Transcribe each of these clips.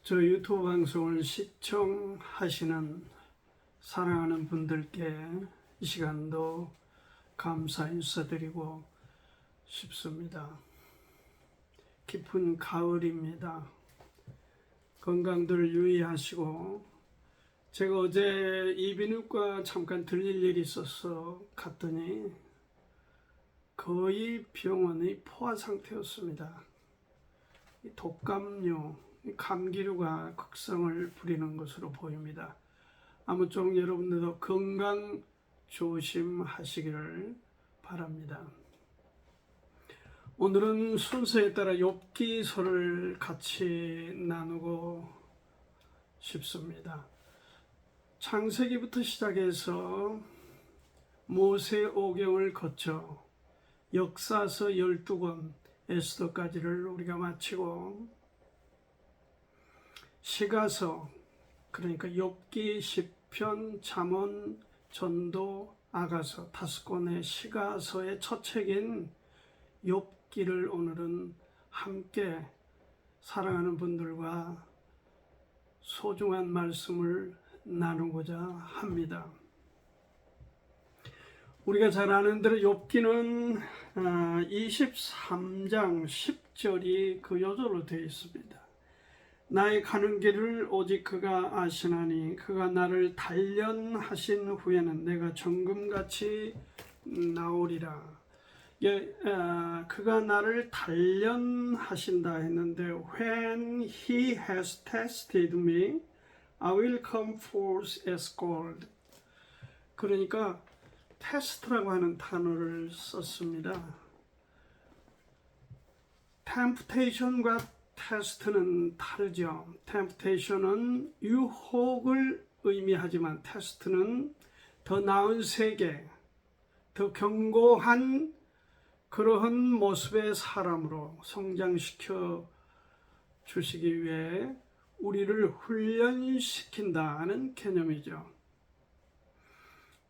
저 유튜브 방송을 시청하시는 사랑하는 분들께 이 시간도 감사 인사드리고 싶습니다. 깊은 가을입니다. 건강들 유의하시고, 제가 어제 이비인후과 잠깐 들릴 일이 있어서 갔더니 거의 병원의 포화 상태였습니다. 독감류, 감기류가 극성을 부리는 것으로 보입니다. 아무쪼록 여러분들도 건강 조심하시기를 바랍니다. 오늘은 순서에 따라 욥기서를 같이 나누고 싶습니다. 창세기부터 시작해서 모세오경을 거쳐 역사서 12권 에스더까지를 우리가 마치고, 시가서, 그러니까 욥기, 시편, 잠언, 전도, 아가서 5권의 시가서의 첫 책인 욥기를 오늘은 함께 사랑하는 분들과 소중한 말씀을 나누고자 합니다. 우리가 잘 아는 대로 욥기는 23장 10절이 그 요절로 되어 있습니다. 나의 가는 길을 오직 그가 아시나니 그가 나를 단련하신 후에는 내가 정금같이 나오리라. 그가 나를 단련하신다 했는데, When he has tested me, I will come forth as gold. 그러니까 테스트라고 하는 단어를 썼습니다. temptation과 테스트는 다르죠. temptation은 유혹을 의미하지만 테스트는 더 나은 세계, 더 견고한 그러한 모습의 사람으로 성장시켜 주시기 위해 우리를 훈련시킨다는 개념이죠.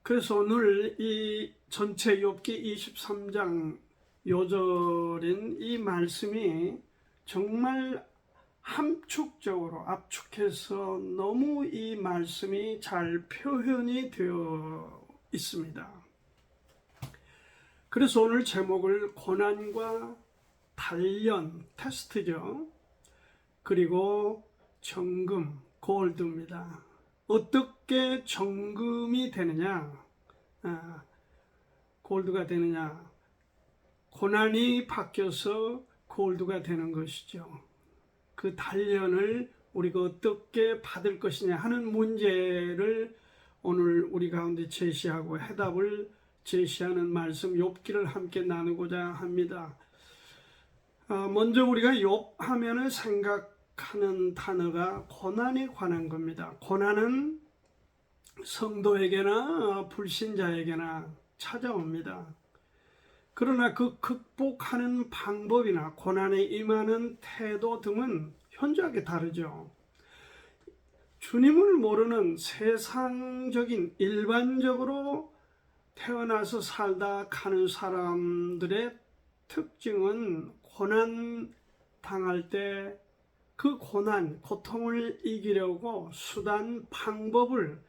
그래서 오늘 이 전체 욥기 23장 요절인 이 말씀이 정말 함축적으로 압축해서 너무 이 말씀이 잘 표현이 되어 있습니다. 그래서 오늘 제목을 고난과 단련, 테스트죠. 그리고 정금, 골드입니다. 어떻게 정금이 되느냐, 골드가 되느냐, 고난이 바뀌어서 골드가 되는 것이죠. 그 단련을 우리가 어떻게 받을 것이냐 하는 문제를 오늘 우리 가운데 제시하고 해답을 제시하는 말씀 욥기를 함께 나누고자 합니다. 먼저 우리가 욥 하면은 생각하는 단어가 고난에 관한 겁니다. 고난은 성도에게나 불신자에게나 찾아옵니다. 그러나 그 극복하는 방법이나 고난에 임하는 태도 등은 현저하게 다르죠. 주님을 모르는 세상적인 일반적으로 태어나서 살다 가는 사람들의 특징은 고난 당할 때 그 고난, 고통을 이기려고 수단, 방법을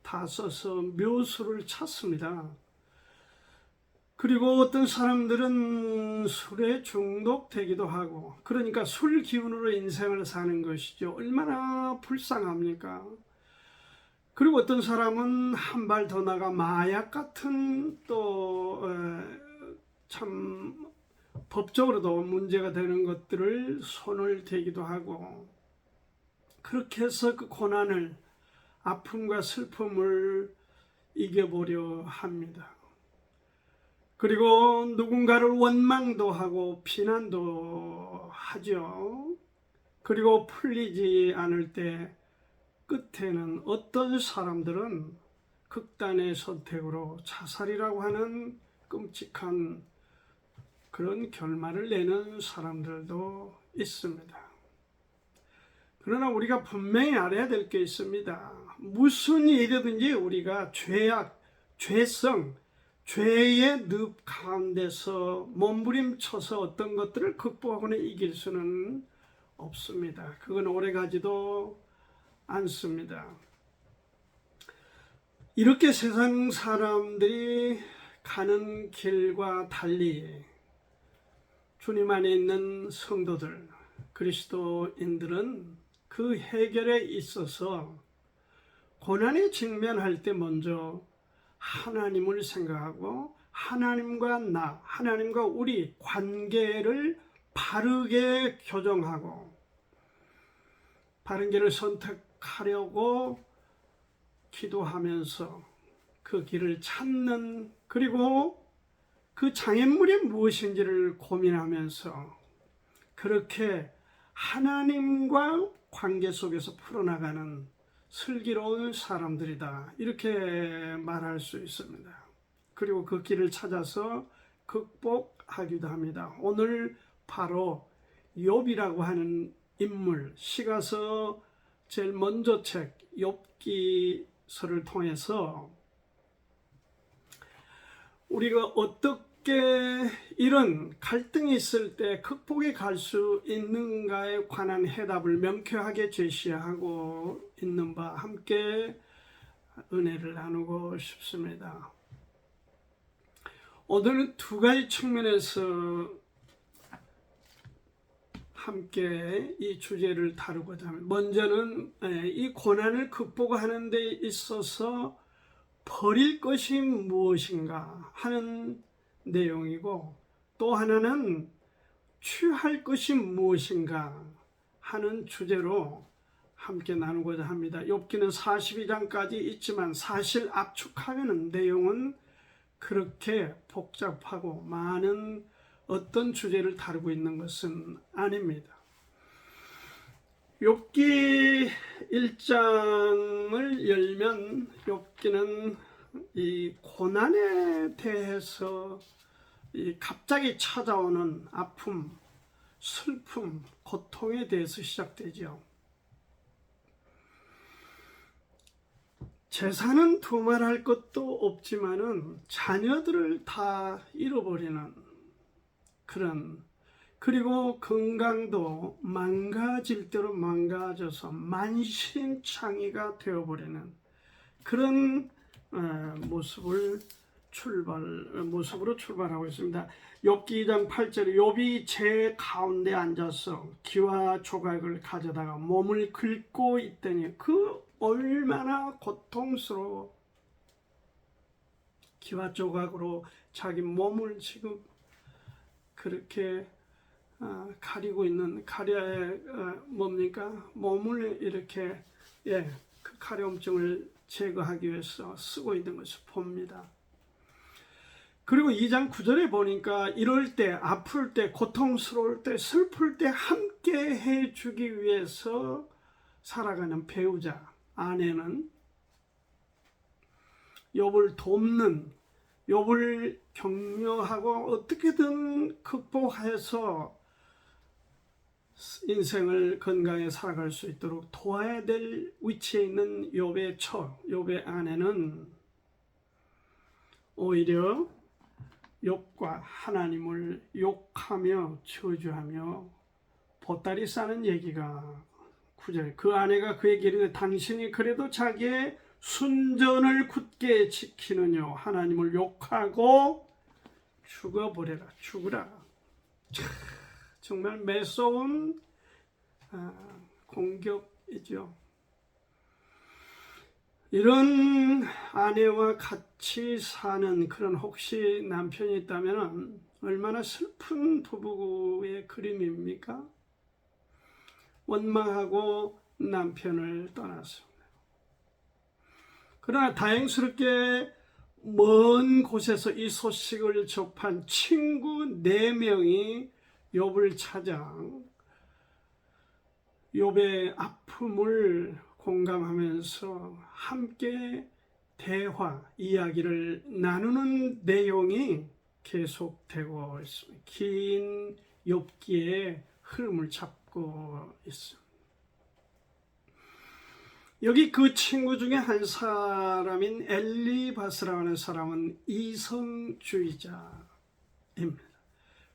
다 써서 묘수를 찾습니다. 그리고 어떤 사람들은 술에 중독되기도 하고, 그러니까 술 기운으로 인생을 사는 것이죠. 얼마나 불쌍합니까? 그리고 어떤 사람은 한 발 더 나가 마약 같은 또 참 법적으로도 문제가 되는 것들을 손을 대기도 하고, 그렇게 해서 그 고난을, 아픔과 슬픔을 이겨보려 합니다. 그리고 누군가를 원망도 하고 비난도 하죠. 그리고 풀리지 않을 때 끝에는 어떤 사람들은 극단의 선택으로 자살이라고 하는 끔찍한 그런 결말을 내는 사람들도 있습니다. 그러나 우리가 분명히 알아야 될 게 있습니다. 무슨 일이든지 우리가 죄악, 죄성, 죄의 늪 가운데서 몸부림쳐서 어떤 것들을 극복하거나 이길 수는 없습니다. 그건 오래가지도 않습니다. 이렇게 세상 사람들이 가는 길과 달리 주님 안에 있는 성도들, 그리스도인들은 그 해결에 있어서 고난에 직면할 때 먼저 하나님을 생각하고 하나님과 우리 관계를 바르게 교정하고 바른 길을 선택하려고 기도하면서 그 길을 찾는, 그리고 그 장애물이 무엇인지를 고민하면서 그렇게 하나님과 관계 속에서 풀어나가는 슬기로운 사람들이다, 이렇게 말할 수 있습니다. 그리고 그 길을 찾아서 극복하기도 합니다. 오늘 바로 욥이라고 하는 인물, 시가서 제일 먼저 책 욥기서를 통해서 우리가 어떻게 이런 갈등이 있을 때 극복해 갈 수 있는가에 관한 해답을 명쾌하게 제시하고 있는 바 함께 은혜를 나누고 싶습니다. 오늘은 두 가지 측면에서 함께 이 주제를 다루고자 합니다. 먼저는 이 고난을 극복하는 데 있어서 버릴 것이 무엇인가 하는 내용이고, 또 하나는 취할 것이 무엇인가 하는 주제로 함께 나누고자 합니다. 욥기는 42장까지 있지만 사실 압축하면 내용은 그렇게 복잡하고 많은 어떤 주제를 다루고 있는 것은 아닙니다. 욥기 1장을 열면 욥기는 이 고난에 대해서 이 갑자기 찾아오는 아픔, 슬픔, 고통에 대해서 시작되죠. 재산은 두말할 것도 없지만은 자녀들을 다 잃어버리는 그런, 그리고 건강도 망가질 대로 망가져서 만신창이가 되어버리는 그런 모습으로 출발하고 있습니다. 욥기 2장 8절에 욥이 제 가운데 앉아서 기와 조각을 가져다가 몸을 긁고 있더니 그 얼마나 고통스러워. 기와 조각으로 자기 몸을 지금 그렇게 가리고 있는, 뭡니까? 몸을 이렇게 그 가려움증을 제거하기 위해서 쓰고 있는 것을 봅니다. 그리고 2장 9절에 보니까 이럴 때, 아플 때, 고통스러울 때, 슬플 때 함께 해주기 위해서 살아가는 배우자, 아내는 욥을 돕는, 욥을 격려하고 어떻게든 극복해서 인생을 건강하게 살아갈 수 있도록 도와야 될 위치에 있는 욥의 욥의 아내는 오히려 욥과 하나님을 욕하며 저주하며 보따리 싸는 얘기가 9절. 그 아내가 그에게 이르되 당신이 그래도 자기의 순전을 굳게 지키느냐, 하나님을 욕하고 죽어버려라, 죽으라. 정말 매서운 공격이죠. 이런 아내와 같이 사는 그런, 혹시 남편이 있다면 얼마나 슬픈 부부의 그림입니까? 원망하고 남편을 떠났습니다. 그러나 다행스럽게 먼 곳에서 이 소식을 접한 친구 4명이 욥을 찾아 욥의 아픔을 공감하면서 함께 이야기를 나누는 내용이 계속되고 있습니다. 긴 욥기의 흐름을 잡고 있습니다. 여기 그 친구 중에 한 사람인 엘리바스라고 하는 사람은 이성주의자입니다.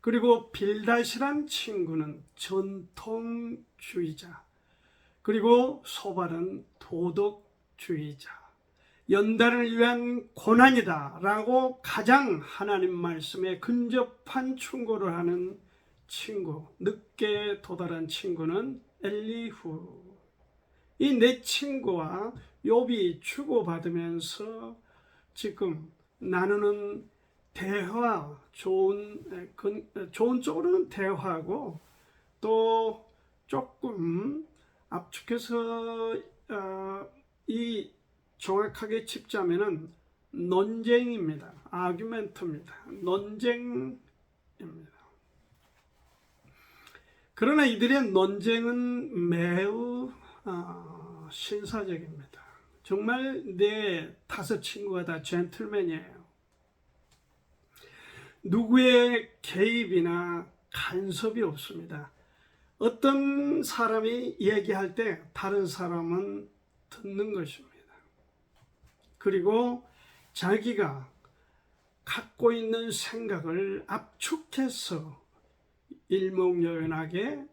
그리고 빌닷이란 친구는 전통주의자입니다. 상급주의자, 그리고 소발은 도덕주의자. 연단을 위한 고난이다 라고 가장 하나님 말씀에 근접한 충고를 하는 친구, 늦게 도달한 친구는 엘리후. 이 네 친구와 욥이 주고받으면서 지금 나누는 대화, 좋은 쪽으로는 대화고, 또 조금 압축해서 이 정확하게 짚자면은 논쟁입니다. 아규멘트입니다. 논쟁입니다. 그러나 이들의 논쟁은 매우 신사적입니다. 정말 내 다섯 친구가 다 젠틀맨이에요. 누구의 개입이나 간섭이 없습니다. 어떤 사람이 얘기할 때 다른 사람은 듣는 것입니다. 그리고 자기가 갖고 있는 생각을 압축해서 일목요연하게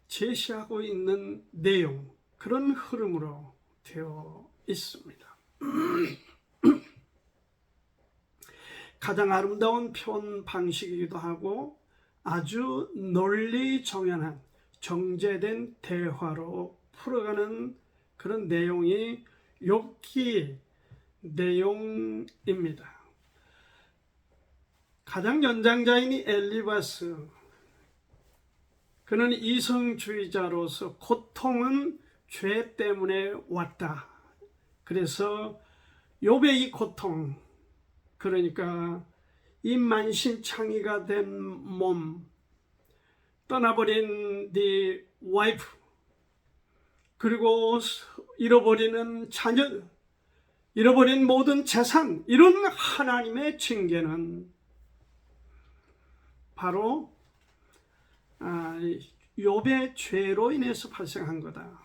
제시하고 있는 내용, 그런 흐름으로 되어 있습니다. 가장 아름다운 표현 방식이기도 하고 아주 논리 정연한 정제된 대화로 풀어가는 그런 내용이 욥기 내용입니다. 가장 연장자인 엘리바스, 그는 이성주의자로서 고통은 죄 때문에 왔다. 그래서 욥의 이 고통, 그러니까 이 만신창이가 된 몸, 떠나버린 네 와이프, 그리고 잃어버리는 자녀, 잃어버린 모든 재산, 이런 하나님의 징계는 바로 욥의 죄로 인해서 발생한 거다.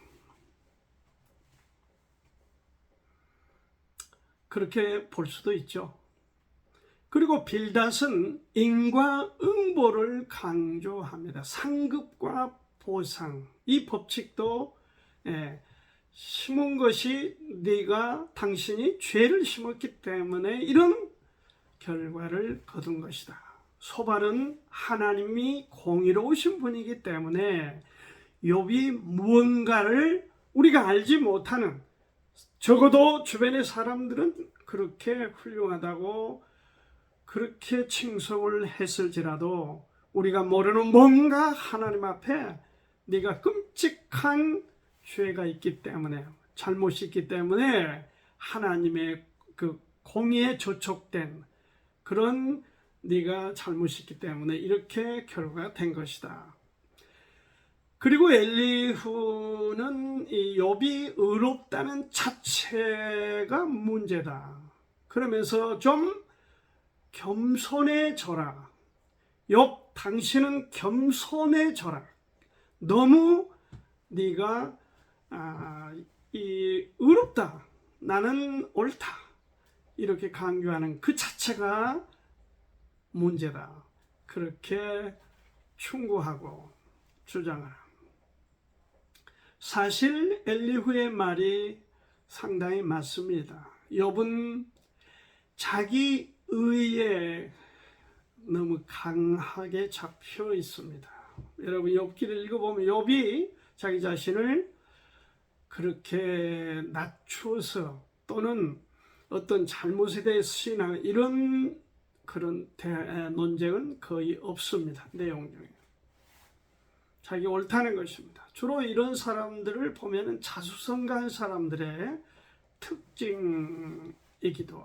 그렇게 볼 수도 있죠. 그리고 빌닷은 인과응보를 강조합니다. 상급과 보상, 이 법칙도 심은 것이 당신이 죄를 심었기 때문에 이런 결과를 거둔 것이다. 소발은 하나님이 공의로우신 분이기 때문에 욥이 무언가를 우리가 알지 못하는, 적어도 주변의 사람들은 그렇게 훌륭하다고 그렇게 칭송을 했을지라도 우리가 모르는 뭔가 하나님 앞에 네가 끔찍한 죄가 있기 때문에, 잘못이 있기 때문에 하나님의 그 공의에 저촉된 그런 네가 잘못이 있기 때문에 이렇게 결과가 된 것이다. 그리고 엘리후는 이 욥이 의롭다는 자체가 문제다. 그러면서 좀 겸손해져라. 욥, 당신은 겸손해져라. 너무 네가 의롭다, 나는 옳다, 이렇게 강조하는 그 자체가 문제다. 그렇게 충고하고 주장을 합니다. 사실 엘리후의 말이 상당히 맞습니다. 욥은 자기 의에 너무 강하게 잡혀 있습니다. 여러분 욥기를 읽어보면 욥이 자기 자신을 그렇게 낮추어서 또는 어떤 잘못에 대해 시인하는 이런 그런 논쟁은 거의 없습니다. 내용 중에 자기 옳다는 것입니다. 주로 이런 사람들을 보면 자수성가한 사람들의 특징이기도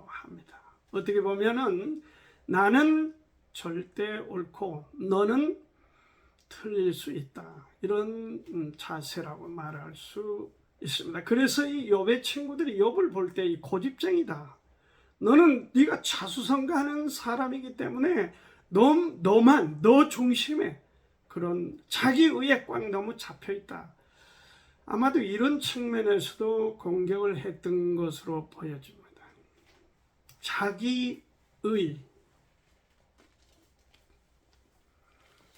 합니다. 어떻게 보면은 나는 절대 옳고 너는 틀릴 수 있다, 이런 자세라고 말할 수 있습니다. 그래서 이 욥의 친구들이 욥을 볼 때 이 고집쟁이다, 너는 네가 자수성가하는 사람이기 때문에 너만 너 중심에 그런 자기의에 꽉 너무 잡혀있다, 아마도 이런 측면에서도 공격을 했던 것으로 보여집니다. 자기의,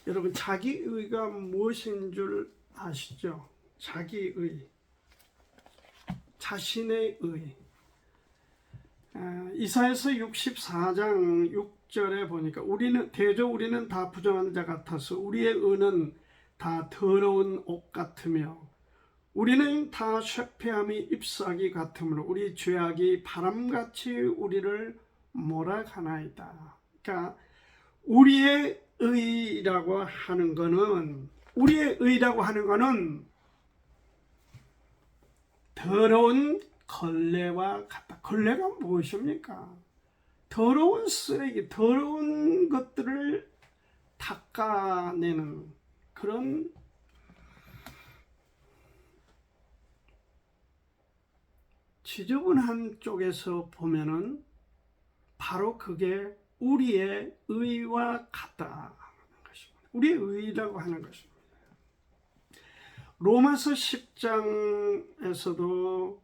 여러분 자기의가 무엇인 줄 아시죠? 자기의, 자신의 의. 이사야서 64장 6절에 보니까 우리는 다 부정한 자 같아서 우리의 의는 다 더러운 옷 같으며 우리는 다 쇠폐함이 잎사귀 같으므로 우리 죄악이 바람같이 우리를 몰아가나이다. 그러니까 우리의 의라고 하는 거는 더러운 걸레와 같다. 걸레가 무엇입니까? 더러운 쓰레기, 더러운 것들을 닦아내는 그런 지저분한 쪽에서 보면은 바로 그게 우리의 의와 같다는 것입니다. 우리의 의라고 하는 것입니다. 로마서 10장에서도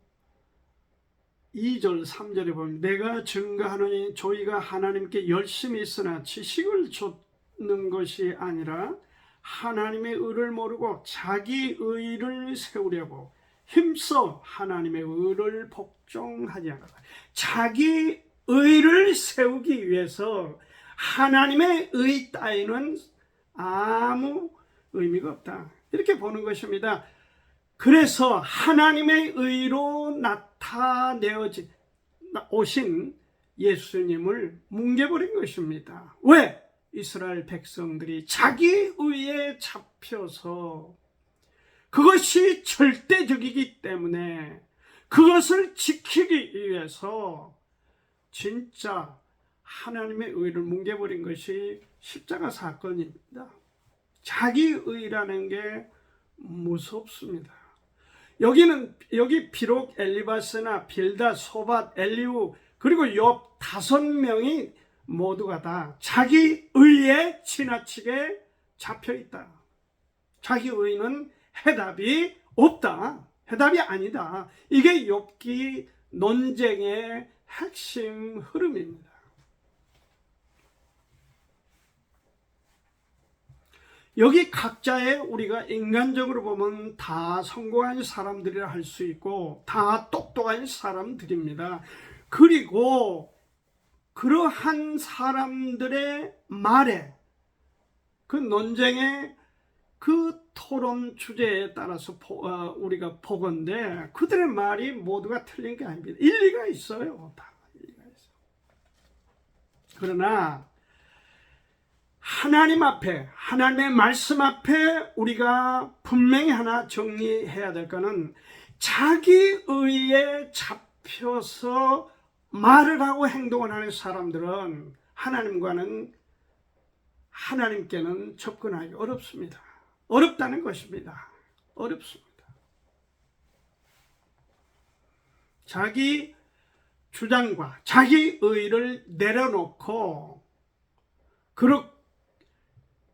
2절 3절에 보면 내가 증거하노니 저희가 하나님께 열심히 있으나 지식을 좇는 것이 아니라 하나님의 의를 모르고 자기 의를 세우려고 힘써 하나님의 의를 복종하지 않는다. 자기 의를 세우기 위해서 하나님의 의 따위는 아무 의미가 없다. 이렇게 보는 것입니다. 그래서 하나님의 의로 나타내어진 오신 예수님을 뭉개버린 것입니다. 왜? 이스라엘 백성들이 자기 의에 잡혀서 그것이 절대적이기 때문에 그것을 지키기 위해서 진짜 하나님의 의를 뭉개버린 것이 십자가 사건입니다. 자기 의라는 게 무섭습니다. 여기 비록 엘리바스나 빌다, 소밧, 엘리후 그리고 욥 5명이 모두가 다 자기 의에 지나치게 잡혀있다. 자기 의는 해답이 없다. 해답이 아니다. 이게 욥기 논쟁의 핵심 흐름입니다. 여기 각자의 우리가 인간적으로 보면 다 성공한 사람들이라 할 수 있고 다 똑똑한 사람들입니다. 그리고 그러한 사람들의 말에 그 논쟁의 그 토론 주제에 따라서 우리가 보건데 그들의 말이 모두가 틀린 게 아닙니다. 일리가 있어요. 다 일리가 있어요. 그러나 하나님 앞에, 하나님의 말씀 앞에 우리가 분명히 하나 정리해야 될 거는 자기 의에 잡혀서 말을 하고 행동을 하는 사람들은 하나님께는 접근하기 어렵습니다. 어렵다는 것입니다. 어렵습니다. 자기 주장과 자기 의를 내려놓고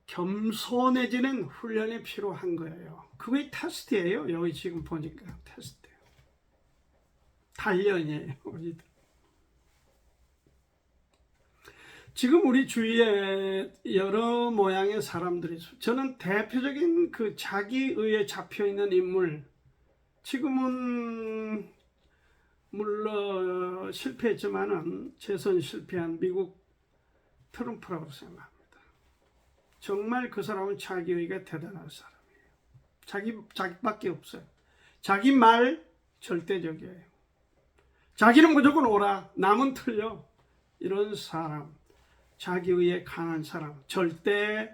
겸손해지는 훈련이 필요한 거예요. 그게 테스트예요. 여기 지금 보니까 테스트예요. 단련이에요. 우리들. 지금 우리 주위에 여러 모양의 사람들이 있어요. 저는 대표적인 그 자기의에 잡혀있는 인물, 지금은 물론 실패했지만은 재선 실패한 미국 트럼프라고 생각합니다. 정말 그 사람은 자기의가 대단한 사람이에요. 자기밖에 없어요. 자기 말 절대적이에요. 자기는 무조건 옳아, 남은 틀려. 이런 사람, 자기의에 강한 사람, 절대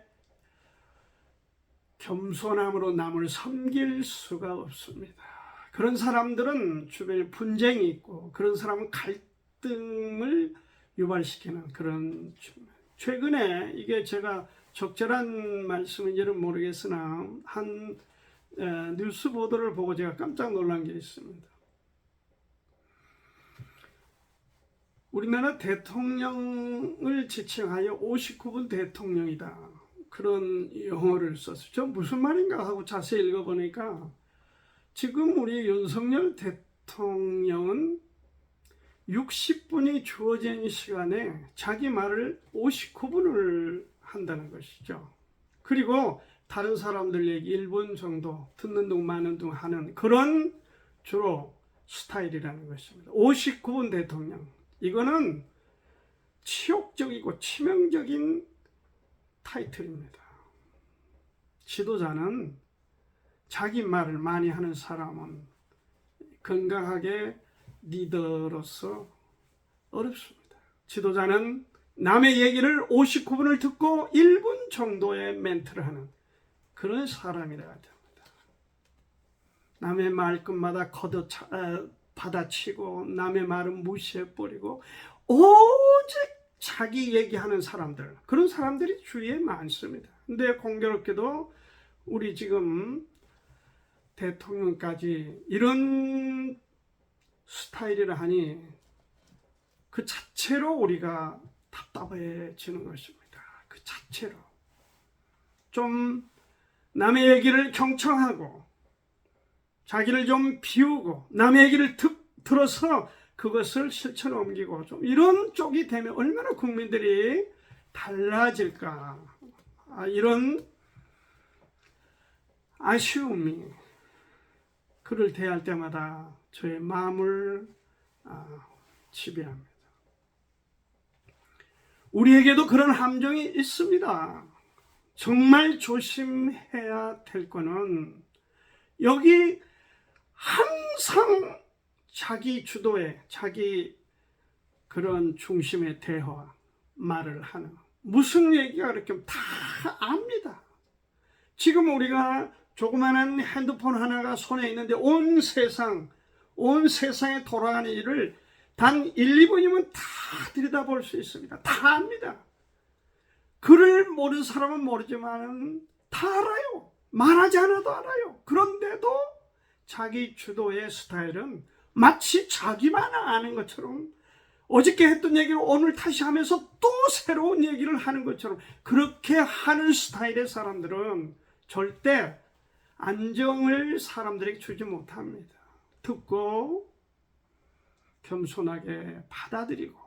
겸손함으로 남을 섬길 수가 없습니다. 그런 사람들은 주변에 분쟁이 있고 그런 사람은 갈등을 유발시키는 그런, 최근에 이게 제가 적절한 말씀인지는 모르겠으나 한 뉴스 보도를 보고 제가 깜짝 놀란 게 있습니다. 우리나라 대통령을 지칭하여 59분 대통령이다. 그런 용어를 썼어요. 저 무슨 말인가 하고 자세히 읽어보니까 지금 우리 윤석열 대통령은 60분이 주어진 시간에 자기 말을 59분을 한다는 것이죠. 그리고 다른 사람들 얘기 1분 정도 듣는 둥 마는 둥 하는 그런 주로 스타일이라는 것입니다. 59분 대통령, 이거는 치욕적이고 치명적인 타이틀입니다. 지도자는 자기 말을 많이 하는 사람은 건강하게 리더로서 어렵습니다. 지도자는 남의 얘기를 59분을 듣고 1분 정도의 멘트를 하는 그런 사람이라야 됩니다. 남의 말끝마다 받아치고 남의 말은 무시해버리고 오직 자기 얘기하는 사람들, 그런 사람들이 주위에 많습니다. 근데 공교롭게도 우리 지금 대통령까지 이런 스타일이라 하니 그 자체로 우리가 답답해지는 것입니다. 그 자체로 좀 남의 얘기를 경청하고 자기를 좀 비우고 남의 얘기를 들어서 그것을 실천에 옮기고 좀 이런 쪽이 되면 얼마나 국민들이 달라질까, 이런 아쉬움이 그를 대할 때마다 저의 마음을 지배합니다. 우리에게도 그런 함정이 있습니다. 정말 조심해야 될 거는 여기 항상 자기 주도의 자기 그런 중심의 대화 말을 하는, 무슨 얘기가 그렇게 다 압니다. 지금 우리가 조그마한 핸드폰 하나가 손에 있는데 온 세상에 돌아가는 일을 단 1, 2분이면 다 들여다볼 수 있습니다. 다 압니다. 글을 모르는 사람은 모르지만 다 알아요. 말하지 않아도 알아요. 그런데도 자기 주도의 스타일은 마치 자기만 아는 것처럼, 어저께 했던 얘기를 오늘 다시 하면서 또 새로운 얘기를 하는 것처럼 그렇게 하는 스타일의 사람들은 절대 안정을 사람들에게 주지 못합니다. 듣고 겸손하게 받아들이고,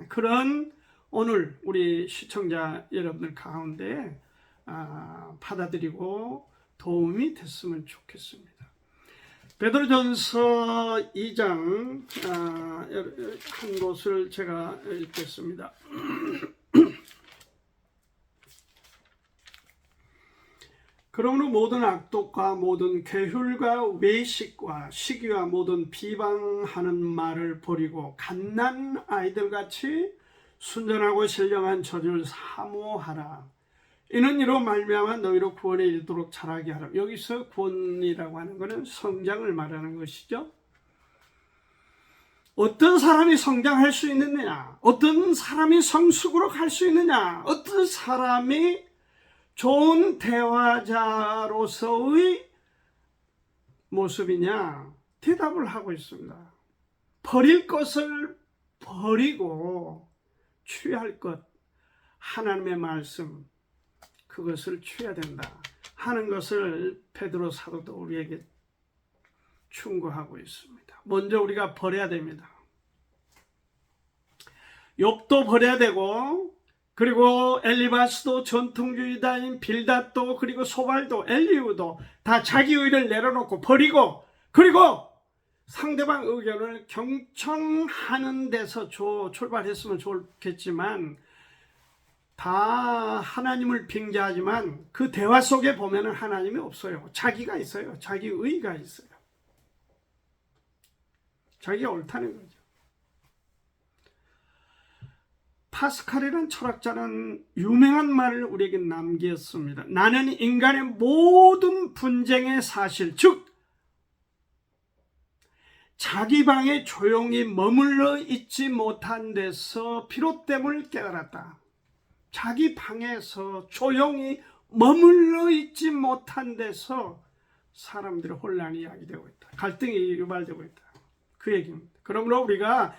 그런 오늘 우리 시청자 여러분들 가운데 받아들이고 도움이 됐으면 좋겠습니다. 베드로전서 2장 한 곳을 제가 읽겠습니다. 그러므로 모든 악독과 모든 괴휼과 외식과 시기와 모든 비방하는 말을 버리고 갓난 아이들같이 순전하고 신령한 저주를 사모하라. 이는 이로 말미암아 너희로 구원에 이르도록 자라게 하라. 여기서 구원이라고 하는 것은 성장을 말하는 것이죠. 어떤 사람이 성장할 수 있느냐, 어떤 사람이 성숙으로 갈 수 있느냐, 어떤 사람이 좋은 대화자로서의 모습이냐, 대답을 하고 있습니다. 버릴 것을 버리고 취할 것, 하나님의 말씀, 그것을 취해야 된다 하는 것을 베드로 사도도 우리에게 충고하고 있습니다. 먼저 우리가 버려야 됩니다. 욥도 버려야 되고, 그리고 엘리바스도, 전통주의자인 빌닷도, 그리고 소발도, 엘리후도 다 자기 의를 내려놓고 버리고, 그리고 상대방 의견을 경청하는 데서 출발했으면 좋겠지만, 다 하나님을 빙자하지만 그 대화 속에 보면 하나님이 없어요. 자기가 있어요. 자기 의가 있어요. 자기가 옳다는 거죠. 파스칼이라는 철학자는 유명한 말을 우리에게 남겼습니다. 나는 인간의 모든 분쟁의 사실, 즉 자기 방에 조용히 머물러 있지 못한 데서 비롯됨을 깨달았다. 자기 방에서 조용히 머물러 있지 못한 데서 사람들의 혼란이 야기되고 있다. 갈등이 유발되고 있다. 그 얘기입니다. 그러므로 우리가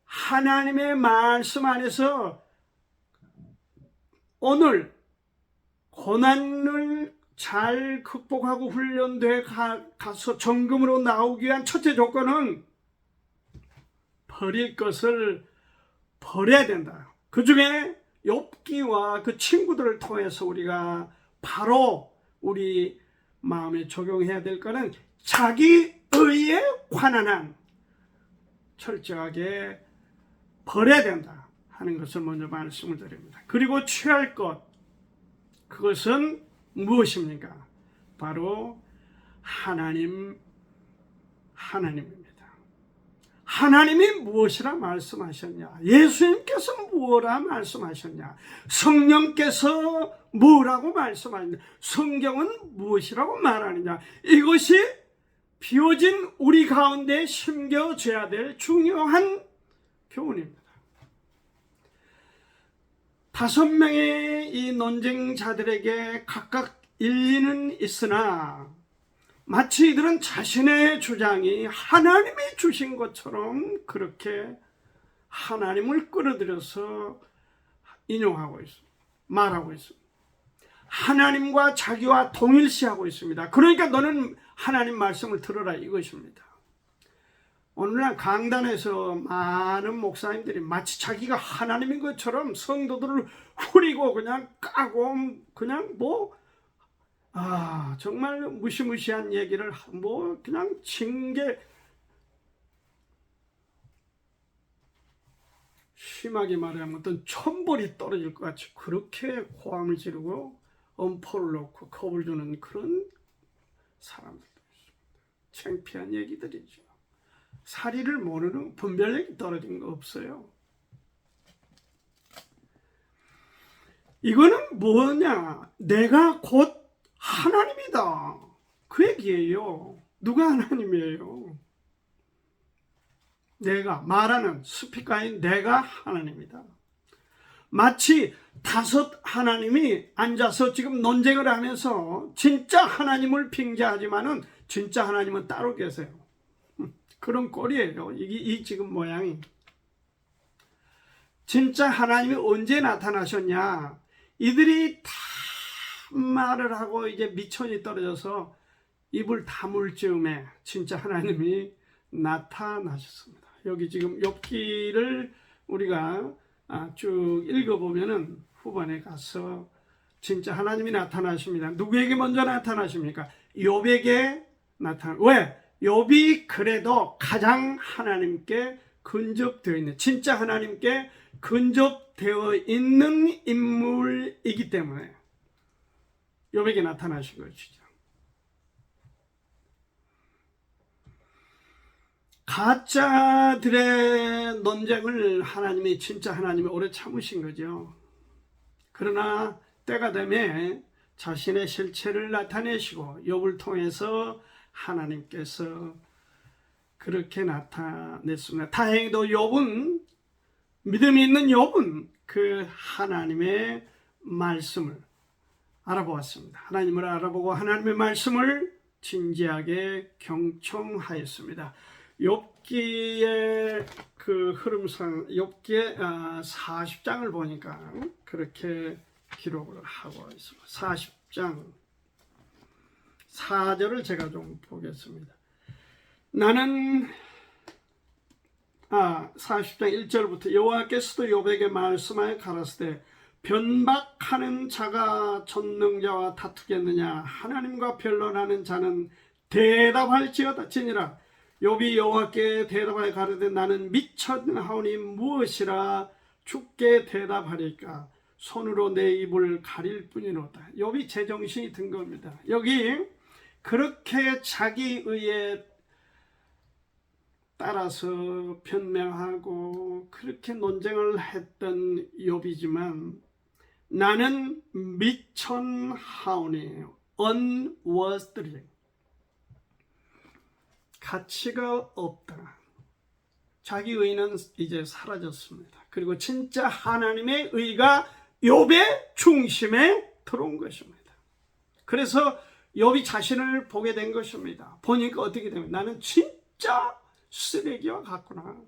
하나님의 말씀 안에서 오늘 고난을 잘 극복하고 훈련돼 가서 정금으로 나오기 위한 첫째 조건은 버릴 것을 버려야 된다. 그 중에 욥기와 그 친구들을 통해서 우리가 바로 우리 마음에 적용해야 될 거는 자기 의에 관한 한 철저하게 버려야 된다 하는 것을 먼저 말씀을 드립니다. 그리고 취할 것, 그것은 무엇입니까? 바로 하나님입니다. 하나님이 무엇이라 말씀하셨냐? 예수님께서 무엇라 말씀하셨냐? 성령께서 뭐라고 말씀하셨냐? 성경은 무엇이라고 말하느냐? 이것이 비워진 우리 가운데 심겨져야 될 중요한 교훈입니다. 5명의 이 논쟁자들에게 각각 일리는 있으나 마치 이들은 자신의 주장이 하나님이 주신 것처럼 그렇게 하나님을 끌어들여서 인용하고 있습니다. 말하고 있습니다. 하나님과 자기와 동일시하고 있습니다. 그러니까 너는 하나님 말씀을 들어라 이것입니다. 오늘날 강단에서 많은 목사님들이 마치 자기가 하나님인 것처럼 성도들을 후리고 그냥 까고 그냥 정말 무시무시한 얘기를 그냥 징계, 심하게 말하면 어떤 천벌이 떨어질 것 같이 그렇게 호함을 지르고 엄포를 놓고 겁을 주는 그런 사람들도 있습니다. 창피한 얘기들이죠. 사리를 모르는 분별력이 떨어진 거 없어요. 이거는 뭐냐? 내가 곧 하나님이다. 그 얘기예요. 누가 하나님이에요? 내가 말하는 스피커인 내가 하나님이다. 마치 5 하나님이 앉아서 지금 논쟁을 하면서 진짜 하나님을 빙자하지만은 진짜 하나님은 따로 계세요. 그런 꼴이에요. 이 지금 모양이. 진짜 하나님이 언제 나타나셨냐? 이들이 다 말을 하고 이제 미천이 떨어져서 입을 다물 즈음에 진짜 하나님이 나타나셨습니다. 여기 지금 욥기를 우리가 쭉 읽어보면은 후반에 가서 진짜 하나님이 나타나십니다. 누구에게 먼저 나타나십니까? 욥에게 왜? 욥이 그래도 가장 하나님께 근접되어 있는, 진짜 하나님께 근접되어 있는 인물이기 때문에 욥에게 나타나신 것이죠. 가짜들의 논쟁을 하나님이, 진짜 하나님이 오래 참으신 거죠. 그러나 때가 되면 자신의 실체를 나타내시고 욥을 통해서 하나님께서 그렇게 나타냈습니다. 다행히도 욥은, 믿음이 있는 욥은 그 하나님의 말씀을 알아보았습니다. 하나님을 알아보고 하나님의 말씀을 진지하게 경청하였습니다. 욥기의 그 흐름상, 욥기의 40장을 보니까 그렇게 기록을 하고 있습니다. 40장 4절을 제가 좀 보겠습니다. 나는 40장 1절부터 여호와께서도 욥에게 말씀하여 가라사대 변박하는 자가 전능자와 다투겠느냐? 하나님과 변론하는 자는 대답할지어다지니라. 욥이 여호와께 대답하여 가로되 나는 미쳤나오니 무엇이라 주께 대답하리까? 손으로 내 입을 가릴 뿐이로다. 욥이 제정신이 든 겁니다. 여기 그렇게 자기 의에 따라서 변명하고 그렇게 논쟁을 했던 욥이지만 나는 미천하오니 unworthy, 가치가 없다. 자기 의는 이제 사라졌습니다. 그리고 진짜 하나님의 의가 욥의 중심에 들어온 것입니다. 그래서 욥이 자신을 보게 된 것입니다. 보니까 어떻게 되면 나는 진짜 쓰레기와 같구나.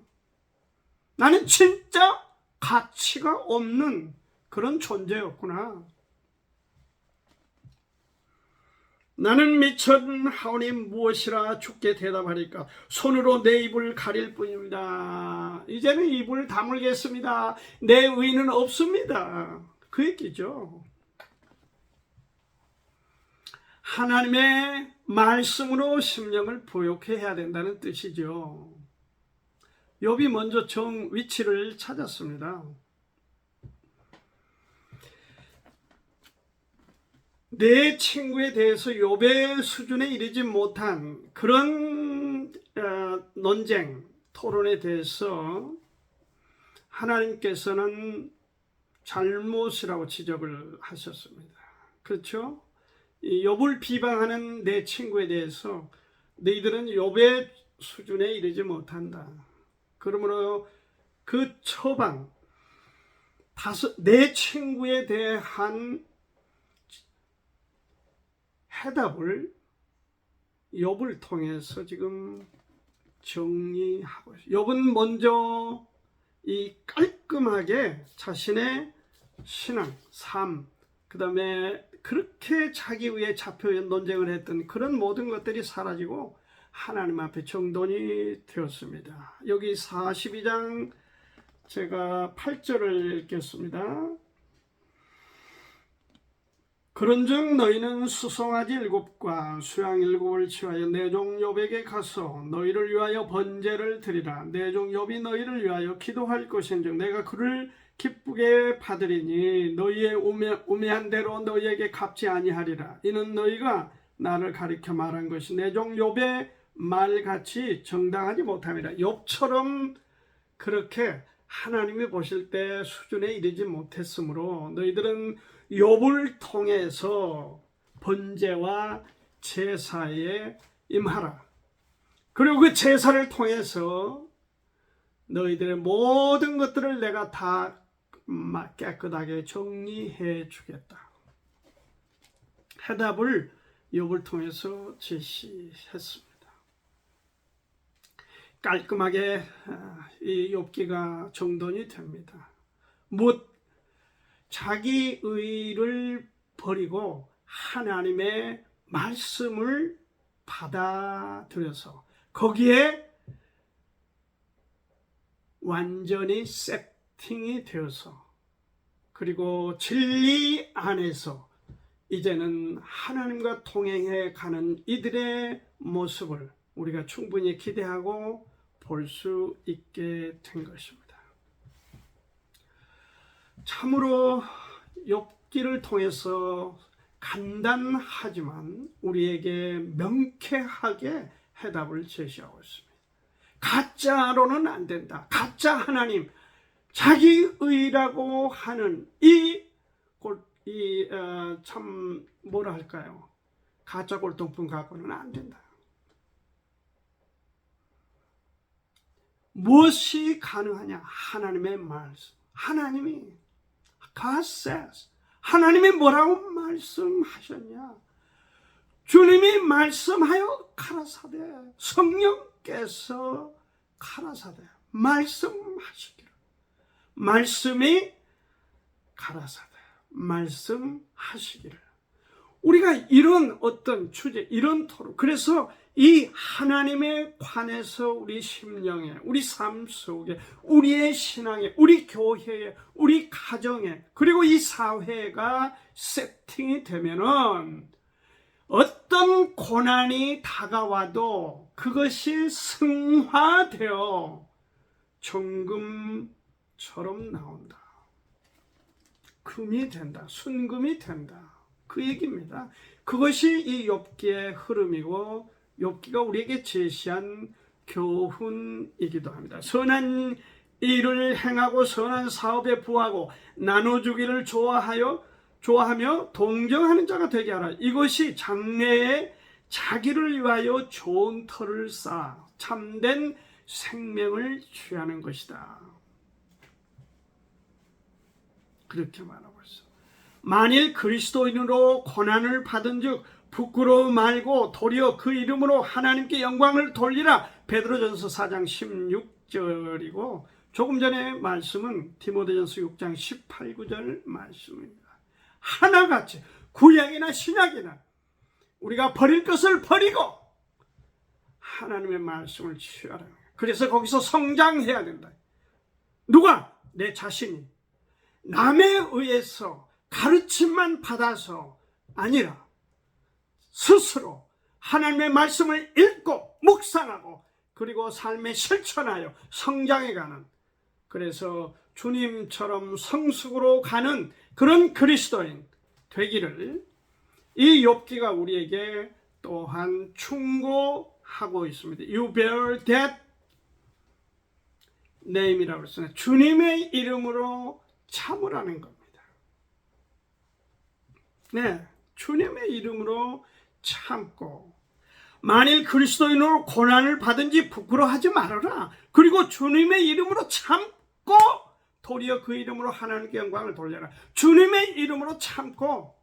나는 진짜 가치가 없는 그런 존재였구나. 나는 미천하오니 무엇이라 주께 대답하리까? 손으로 내 입을 가릴 뿐입니다. 이제는 입을 다물겠습니다. 내 의는 없습니다. 그 얘기죠. 하나님의 말씀으로 심령을 부욕해 해야 된다는 뜻이죠. 욥이 먼저 위치를 찾았습니다. 내 친구에 대해서 욥의 수준에 이르지 못한 그런 논쟁, 토론에 대해서 하나님께서는 잘못이라고 지적을 하셨습니다. 그렇죠? 이 욥을 비방하는 내 친구에 대해서 너희들은 욥의 수준에 이르지 못한다. 그러므로 그 처방, 내 친구에 대한 해답을 욥을 통해서 지금 정리하고 있어요. 욥은 먼저 이 깔끔하게 자신의 신앙, 삶, 그 다음에 그렇게 자기 위에 잡혀 논쟁을 했던 그런 모든 것들이 사라지고 하나님 앞에 정돈이 되었습니다. 여기 42장 제가 8절을 읽겠습니다. 그런즉 너희는 수송아지 7과 수양 7을 취하여 내 종 욥에게 가서 너희를 위하여 번제를 드리라. 내 종 욥이 너희를 위하여 기도할 것인즉 내가 그를 기쁘게 받으리니 너희의 우매한 대로 너희에게 갚지 아니하리라. 이는 너희가 나를 가리켜 말한 것이 내 종 욥의 말같이 정당하지 못함이라. 욥처럼 그렇게 하나님이 보실 때 수준에 이르지 못했으므로 너희들은 욥을 통해서 번제와 제사에 임하라. 그리고 그 제사를 통해서 너희들의 모든 것들을 내가 다 깨끗하게 정리해 주겠다. 해답을 욥을 통해서 제시했습니다. 깔끔하게 이 욥기가 정돈이 됩니다. 자기 의를 버리고 하나님의 말씀을 받아들여서 거기에 완전히 세팅이 되어서 그리고 진리 안에서 이제는 하나님과 동행해 가는 이들의 모습을 우리가 충분히 기대하고 볼 수 있게 된 것입니다. 참으로 욥기를 통해서 간단하지만 우리에게 명쾌하게 해답을 제시하고 있습니다. 가짜로는 안 된다. 가짜 하나님, 자기의라고 하는 참 뭐라 할까요? 가짜 골동품 갖고는 안 된다. 무엇이 가능하냐? 하나님의 말씀. 하나님이 God says. 하나님이 뭐라고 말씀하셨냐? 주님이 말씀하여 가라사대. 성령께서 가라사대. 말씀하시기를. 말씀이 가라사대. 말씀하시기를. 우리가 이런 어떤 주제, 이런 토론, 그래서 이 하나님에 관해서 우리 심령에, 우리 삶 속에, 우리의 신앙에, 우리 교회에, 우리 가정에, 그리고 이 사회가 세팅이 되면은 어떤 고난이 다가와도 그것이 승화되어 정금처럼 나온다. 금이 된다. 순금이 된다. 그 얘기입니다. 그것이 이 욥기의 흐름이고 욥기가 우리에게 제시한 교훈이기도 합니다. 선한 일을 행하고 선한 사업에 부하고 나눠주기를 좋아하며 동정하는 자가 되게 하라. 이것이 장래에 자기를 위하여 좋은 터를 쌓아 참된 생명을 취하는 것이다. 그렇게 말하고 있어. 만일 그리스도인으로 고난을 받은 즉 부끄러워 말고 도리어 그 이름으로 하나님께 영광을 돌리라. 베드로전서 4장 16절이고 조금 전에 말씀은 디모데전서 6장 18, 9절 말씀입니다. 하나같이 구약이나 신약이나 우리가 버릴 것을 버리고 하나님의 말씀을 취하라. 그래서 거기서 성장해야 된다. 누가? 내 자신이. 남에 의해서 가르침만 받아서 아니라 스스로 하나님의 말씀을 읽고 묵상하고 그리고 삶에 실천하여 성장해가는, 그래서 주님처럼 성숙으로 가는 그런 그리스도인 되기를 이 욥기가 우리에게 또한 충고하고 있습니다. You bear that name이라고 했습니다. 주님의 이름으로 참으라는 겁니다. 네, 주님의 이름으로 참고, 만일 그리스도인으로 고난을 받은지 부끄러워하지 말아라. 그리고 주님의 이름으로 참고 도리어 그 이름으로 하나님께 영광을 돌려라. 주님의 이름으로 참고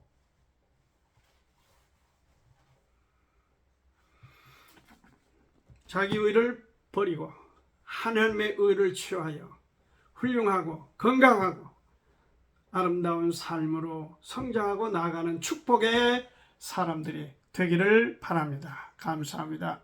자기 의를 버리고 하나님의 의를 취하여 훌륭하고 건강하고 아름다운 삶으로 성장하고 나아가는 축복의 사람들이 되기를 바랍니다. 감사합니다.